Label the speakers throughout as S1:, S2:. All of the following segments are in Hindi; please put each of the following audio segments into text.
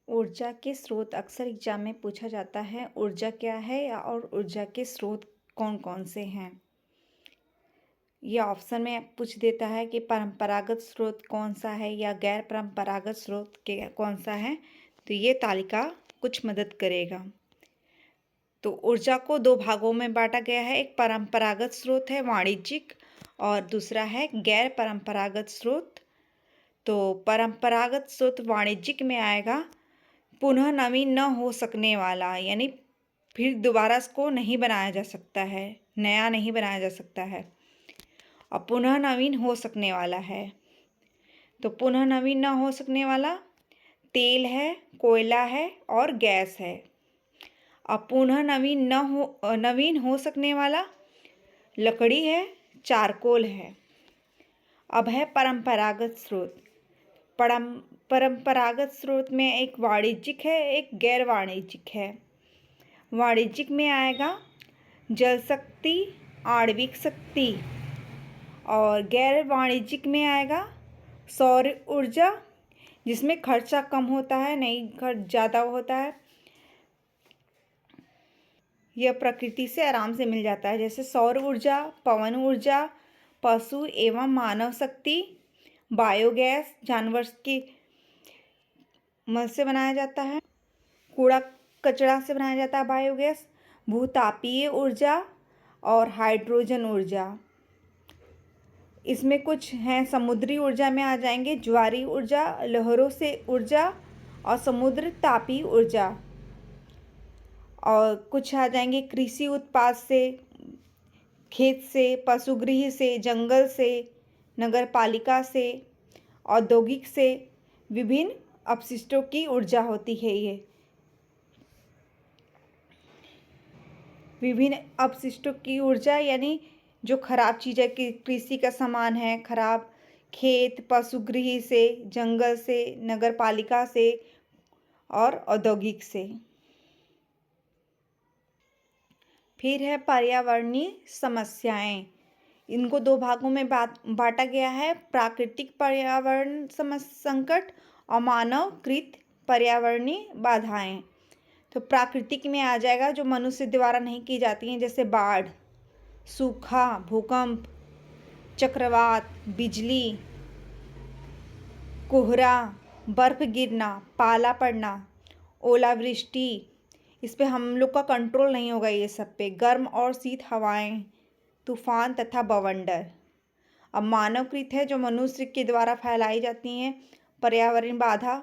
S1: ऊर्जा के स्रोत अक्सर एग्जाम में पूछा जाता है। ऊर्जा क्या है और ऊर्जा के स्रोत कौन कौन से हैं। ये ऑप्शन में पूछ देता है कि परंपरागत स्रोत कौन सा है या गैर परंपरागत स्रोत के कौन सा है। तो ये तालिका कुछ मदद करेगा। तो ऊर्जा को दो भागों में बांटा गया है। एक परंपरागत स्रोत है वाणिज्यिक और दूसरा है गैर परंपरागत स्रोत। तो परंपरागत स्रोत वाणिज्यिक में आएगा पुनः नवीन न हो सकने वाला, यानी फिर दोबारा इसको नहीं बनाया जा सकता है, नया नहीं बनाया जा सकता है। और पुनः नवीन हो सकने वाला है। तो पुनः नवीन न हो सकने वाला तेल है, कोयला है और गैस है। अब पुनः नवीन हो सकने वाला लकड़ी है, चारकोल है। अब है परंपरागत स्रोत। परंपरागत स्रोत में एक वाणिज्यिक है, एक गैर वाणिज्यिक है। वाणिज्यिक में आएगा जल शक्ति, आणविक शक्ति। और गैर वाणिज्यिक में आएगा सौर ऊर्जा, जिसमें खर्चा कम होता है, नहीं खर्च ज़्यादा होता है। यह प्रकृति से आराम से मिल जाता है, जैसे सौर ऊर्जा, पवन ऊर्जा, पशु एवं मानव शक्ति, बायोगैस जानवर के मल से बनाया जाता है, कूड़ा कचरा से बनाया जाता है बायोगैस, भूतापीय ऊर्जा और हाइड्रोजन ऊर्जा। इसमें कुछ हैं समुद्री ऊर्जा में आ जाएंगे ज्वारी ऊर्जा, लहरों से ऊर्जा और समुद्र तापीय ऊर्जा। और कुछ आ जाएंगे कृषि उत्पाद से, खेत से, पशुगृह से, जंगल से, नगर पालिका से, औद्योगिक से विभिन्न अपशिष्टों की ऊर्जा होती है। ये विभिन्न अपशिष्टों की ऊर्जा यानी जो खराब चीज़ें, कृषि का सामान है, खराब खेत, पशुगृह से, जंगल से, नगर पालिका से और औद्योगिक से। फिर है पर्यावरणीय समस्याएं। इनको दो भागों में बांटा गया है, प्राकृतिक पर्यावरण संकट और मानवकृत पर्यावरणीय बाधाएं। तो प्राकृतिक में आ जाएगा जो मनुष्य द्वारा नहीं की जाती हैं, जैसे बाढ़, सूखा, भूकंप, चक्रवात, बिजली, कोहरा, बर्फ गिरना, पाला पड़ना, ओलावृष्टि। इस पे हम लोग का कंट्रोल नहीं होगा। ये सब पे गर्म और शीत हवाएं, तूफान तथा बवंडर। अब मानवकृत है जो मनुष्य के द्वारा फैलाई जाती हैं पर्यावरण बाधा।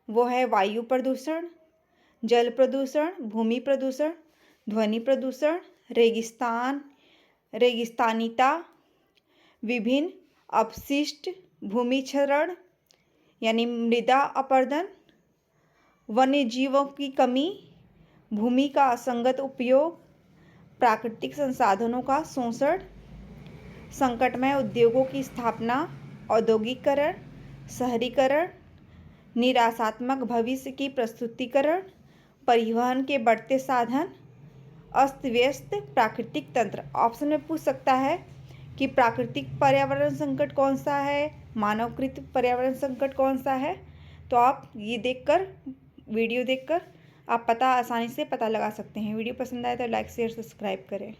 S1: वो है वायु प्रदूषण, जल प्रदूषण, भूमि प्रदूषण, ध्वनि प्रदूषण, रेगिस्तानीता, विभिन्न अपशिष्ट, भूमि क्षरण यानी मृदा अपरदन, वन्य जीवों की कमी, भूमि का असंगत उपयोग, प्राकृतिक संसाधनों का शोषण, संकटमय उद्योगों की स्थापना, औद्योगिकरण, शहरीकरण, निराशात्मक भविष्य की प्रस्तुतिकरण, परिवहन के बढ़ते साधन, अस्त व्यस्त प्राकृतिक तंत्र। ऑप्शन में पूछ सकता है कि प्राकृतिक पर्यावरण संकट कौन सा है, मानवकृत पर्यावरण संकट कौन सा है। तो आप ये वीडियो देखकर आप आसानी से पता लगा सकते हैं। वीडियो पसंद आए तो लाइक शेयर सब्सक्राइब करें।